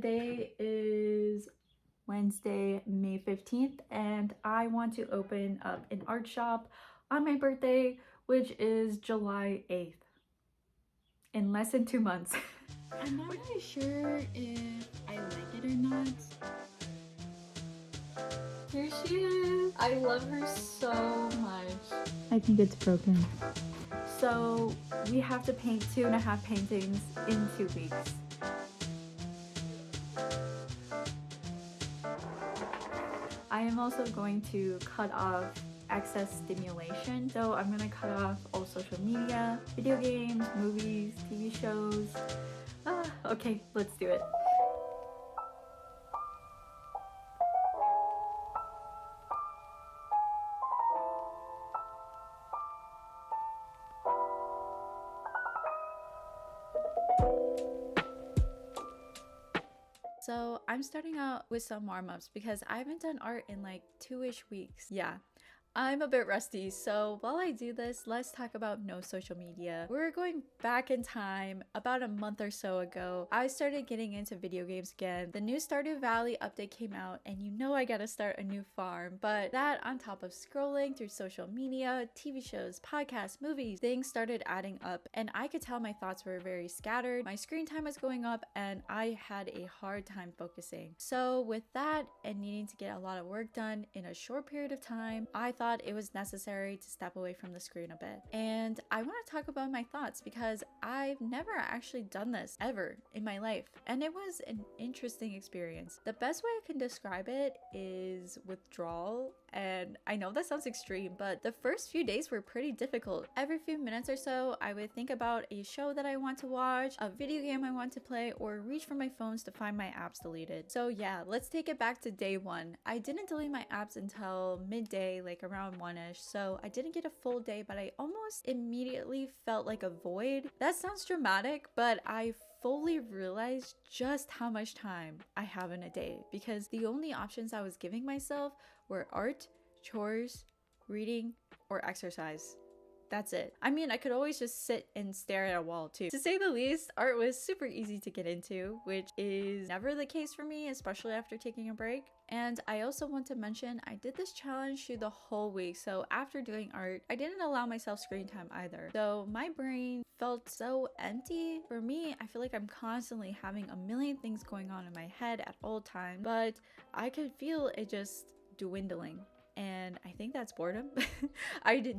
Today is Wednesday, May 15th, and I want to open up an art shop on my birthday, which is July 8th, in less than 2 months. I'm not really sure if I like it or not. Here she is. I love her so much. I think it's broken. So we have to paint 2.5 paintings in 2 weeks. I am also going to cut off excess stimulation. So I'm gonna cut off all social media, video games, movies, TV shows. Okay, let's do it. So I'm starting out with some warm-ups because I haven't done art in like 2-ish weeks. Yeah, I'm a bit rusty, so while I do this, let's talk about no social media. We're going back in time. About a month or so ago, I started getting into video games again. The new Stardew Valley update came out, and you know I gotta start a new farm. But that, on top of scrolling through social media, TV shows, podcasts, movies, things started adding up, and I could tell my thoughts were very scattered. My screen time was going up, and I had a hard time focusing. So with that, and needing to get a lot of work done in a short period of time, I thought it was necessary to step away from the screen a bit. And I want to talk about my thoughts because I've never actually done this ever in my life, and it was an interesting experience. The best way I can describe it is withdrawal. And I know that sounds extreme, but the first few days were pretty difficult. Every few minutes or so, I would think about a show that I want to watch, a video game I want to play, or reach for my phones to find my apps deleted. So yeah, let's take it back to day one. I didn't delete my apps until midday, like around 1ish, so I didn't get a full day, but I almost immediately felt like a void. That sounds dramatic, but I fully realized just how much time I have in a day because the only options I was giving myself were art, chores, reading, or exercise. That's it. I mean, I could always just sit and stare at a wall too. To say the least, art was super easy to get into, which is never the case for me, especially after taking a break. And I also want to mention, I did this challenge through the whole week. So after doing art, I didn't allow myself screen time either. So my brain felt so empty. For me, I feel like I'm constantly having a million things going on in my head at all times, but I could feel it just dwindling. And I think that's boredom.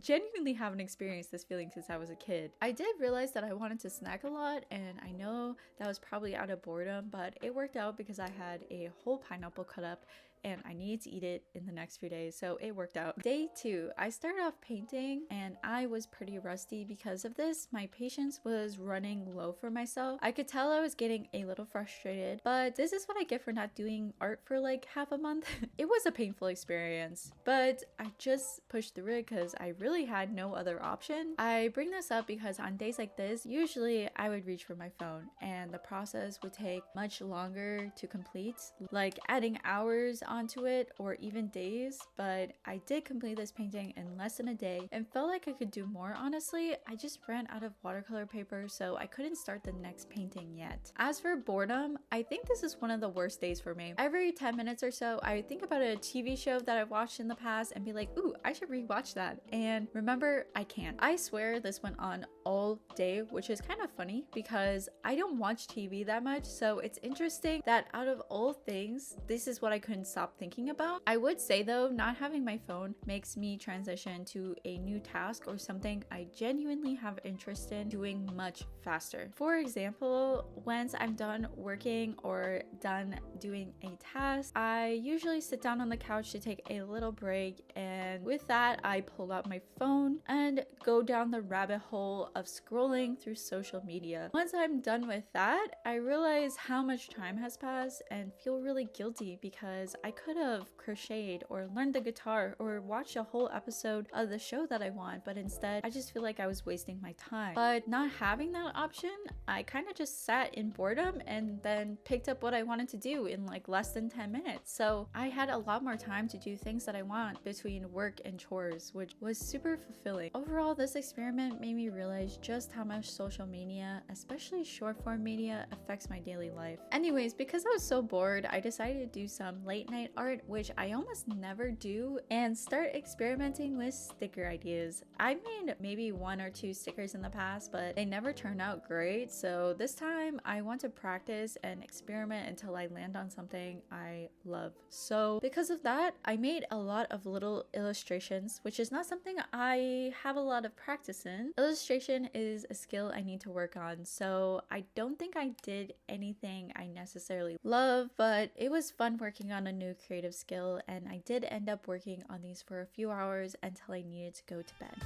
Genuinely haven't experienced this feeling since I was a kid. I did realize that I wanted to snack a lot, and I know that was probably out of boredom, but it worked out because I had a whole pineapple cut up and I needed to eat it in the next few days, so it worked out. Day 2, I started off painting and I was pretty rusty because of this. My patience was running low for myself. I could tell I was getting a little frustrated, but this is what I get for not doing art for like half a month. It was a painful experience, but I just pushed through it because I really had no other option. I bring this up because on days like this, usually I would reach for my phone and the process would take much longer to complete, like adding hours onto it or even days, but I did complete this painting in less than a day and felt like I could do more. Honestly, I just ran out of watercolor paper, so I couldn't start the next painting yet. As for boredom, I think this is one of the worst days for me. Every 10 minutes or so, I would think about a TV show that I've watched in the past and be like, ooh, I should rewatch that. And remember, I can't. I swear this went on all day, which is kind of funny because I don't watch TV that much, so it's interesting that out of all things, this is what I couldn't stop thinking about. I would say though, not having my phone makes me transition to a new task or something I genuinely have interest in doing much faster. For example, once I'm done working or done doing a task, I usually sit down on the couch to take a little break, and with that I pull out my phone and go down the rabbit hole of scrolling through social media. Once I'm done with that, I realize how much time has passed and feel really guilty because I could have crocheted or learned the guitar or watched a whole episode of the show that I want, but instead I just feel like I was wasting my time. But not having that option, I kind of just sat in boredom and then picked up what I wanted to do in like less than 10 minutes. So I had a lot more time to do things that I want between work and chores, which was super fulfilling. Overall, this experiment made me realize just how much social media, especially short form media, affects my daily life. Anyways, because I was so bored, I decided to do some late night art, which I almost never do, and start experimenting with sticker ideas. I made maybe 1 or 2 stickers in the past, but they never turned out great. So this time I want to practice and experiment until I land on something I love. So because of that, I made a lot of little illustrations, which is not something I have a lot of practice in. Illustration is a skill I need to work on, so I don't think I did anything I necessarily love, but it was fun working on a new creative skill, and I did end up working on these for a few hours until I needed to go to bed.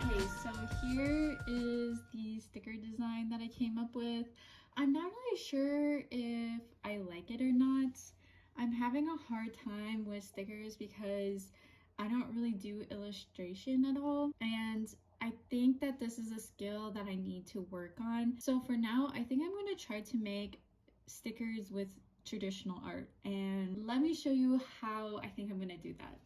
Okay, so here is the sticker design that I came up with. I'm not really sure if I like it or not. I'm having a hard time with stickers because I don't really do illustration at all, and I think that this is a skill that I need to work on. So for now, I think I'm going to try to make stickers with traditional art, and let me show you how I think I'm going to do that.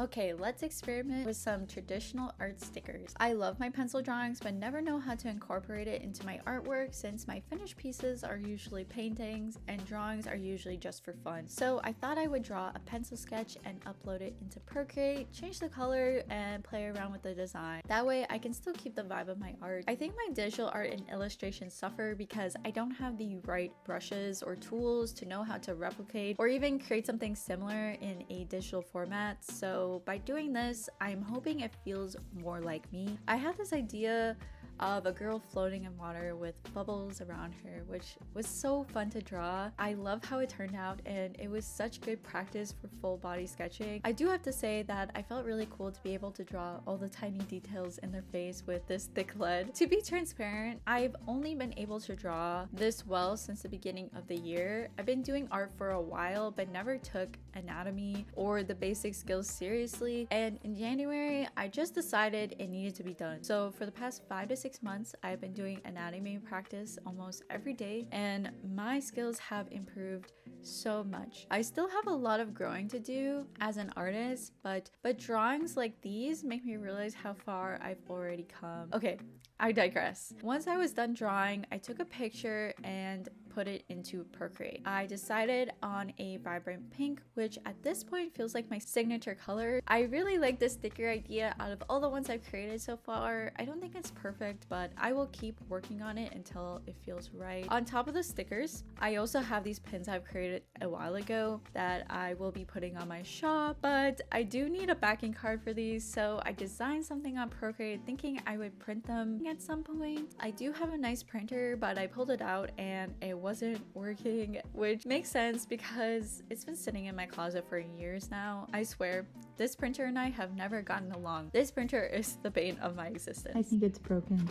Okay, let's experiment with some traditional art stickers. I love my pencil drawings, but never know how to incorporate it into my artwork since my finished pieces are usually paintings and drawings are usually just for fun. So I thought I would draw a pencil sketch and upload it into Procreate, change the color, and play around with the design. That way I can still keep the vibe of my art. I think my digital art and illustration suffer because I don't have the right brushes or tools to know how to replicate or even create something similar in a digital format. So by doing this, I'm hoping it feels more like me. I had this idea of a girl floating in water with bubbles around her, which was so fun to draw. I love how it turned out, and it was such good practice for full body sketching. I do have to say that I felt really cool to be able to draw all the tiny details in their face with this thick lead. To be transparent, I've only been able to draw this well since the beginning of the year. I've been doing art for a while, but never took anatomy or the basic skills seriously, and in January I just decided it needed to be done. So for the past 5 to 6 months, I've been doing anatomy practice almost every day, and my skills have improved so much. I still have a lot of growing to do as an artist, but drawings like these make me realize how far I've already come. Okay, I digress. Once I was done drawing, I took a picture and put it into Procreate. I decided on a vibrant pink, which at this point feels like my signature color. I really like this sticker idea out of all the ones I've created so far. I don't think it's perfect, but I will keep working on it until it feels right. On top of the stickers, I also have these pins I've created a while ago that I will be putting on my shop, but I do need a backing card for these, so I designed something on Procreate thinking I would print them at some point. I do have a nice printer, but I pulled it out and it wasn't working, which makes sense because it's been sitting in my closet for years now. I swear, this printer and I have never gotten along. This printer is the bane of my existence. I think it's broken.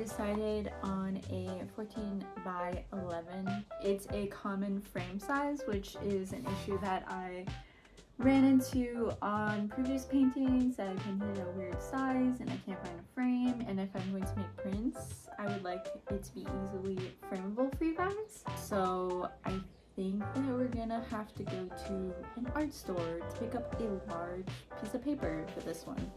decided on a 14 by 11. It's a common frame size, which is an issue that I ran into on previous paintings, that I painted a weird size and I can't find a frame. And if I'm going to make prints, I would like it to be easily frameable for you guys. So I think that we're gonna have to go to an art store to pick up a large piece of paper for this one.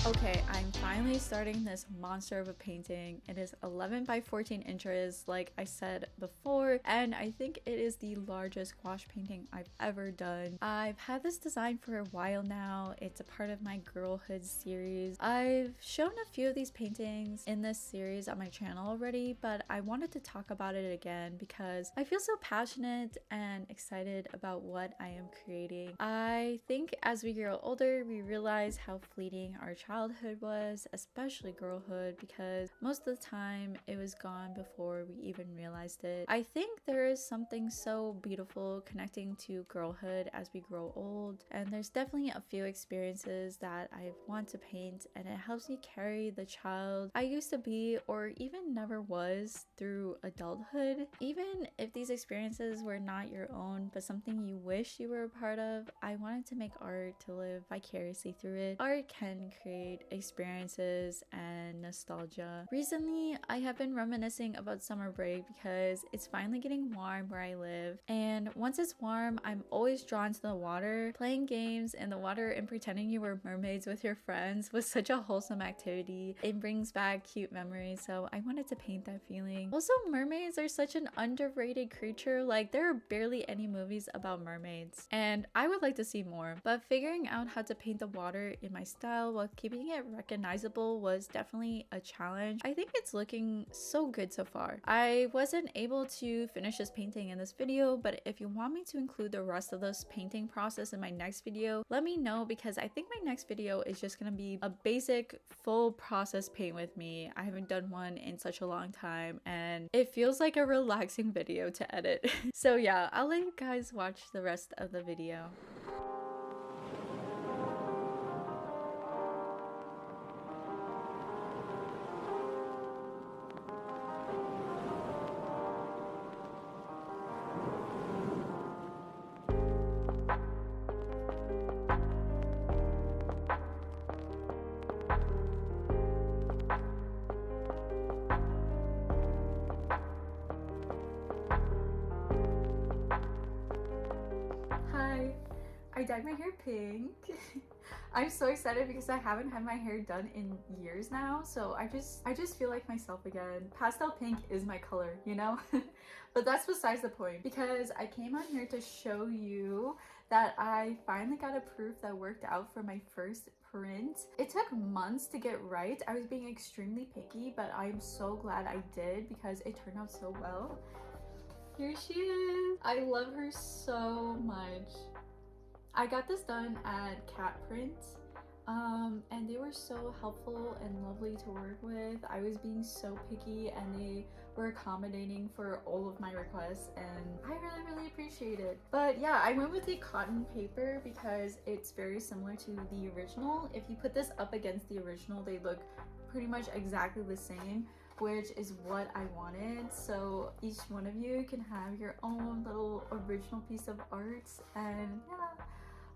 Okay, I'm finally starting this monster of a painting. It is 11 by 14 inches, like I said before, and I think it is the largest gouache painting I've ever done. I've had this design for a while now. It's a part of my girlhood series. I've shown a few of these paintings in this series on my channel already, but I wanted to talk about it again because I feel so passionate and excited about what I am creating. I think as we grow older, we realize how fleeting our childhood was, especially girlhood, because most of the time it was gone before we even realized it. I think there is something so beautiful connecting to girlhood as we grow old, and there's definitely a few experiences that I want to paint, and it helps me carry the child I used to be or even never was through adulthood. Even if these experiences were not your own but something you wish you were a part of, I wanted to make art to live vicariously through it. Art can create experiences and nostalgia. Recently, I have been reminiscing about summer break because it's finally getting warm where I live, and once it's warm, I'm always drawn to the water. Playing games in the water and pretending you were mermaids with your friends was such a wholesome activity. It brings back cute memories, so I wanted to paint that feeling. Also, mermaids are such an underrated creature. Like, there are barely any movies about mermaids, and I would like to see more, but figuring out how to paint the water in my style while keeping it recognizable was definitely a challenge. I think it's looking so good so far. I wasn't able to finish this painting in this video, but if you want me to include the rest of this painting process in my next video, let me know, because I think my next video is just gonna be a basic full process paint with me. I haven't done one in such a long time, and it feels like a relaxing video to edit. So yeah, I'll let you guys watch the rest of the video. I dyed my hair pink. I'm so excited because I haven't had my hair done in years now, so I just feel like myself again. Pastel pink is my color, you know? But that's besides the point, because I came on here to show you that I finally got a proof that worked out for my first print. It took months to get right. I was being extremely picky, but I'm so glad I did because it turned out so well. Here she is. I love her so much. I got this done at Cat Print, and they were so helpful and lovely to work with. I was being so picky and they were accommodating for all of my requests, and I really appreciate it. But yeah, I went with the cotton paper because it's very similar to the original. If you put this up against the original, they look pretty much exactly the same. which is what I wanted. So each one of you can have your own little original piece of art. And yeah,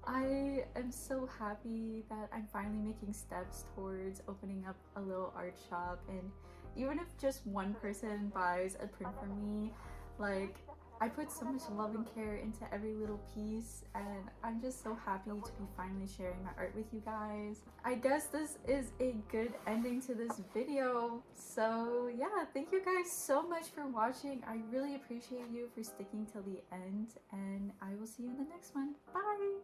I am so happy that I'm finally making steps towards opening up a little art shop. And even if just one person buys a print from me, like, I put so much love and care into every little piece, and I'm just so happy to be finally sharing my art with you guys. I guess this is a good ending to this video. So yeah, thank you guys so much for watching. I really appreciate you for sticking till the end, and I will see you in the next one. Bye!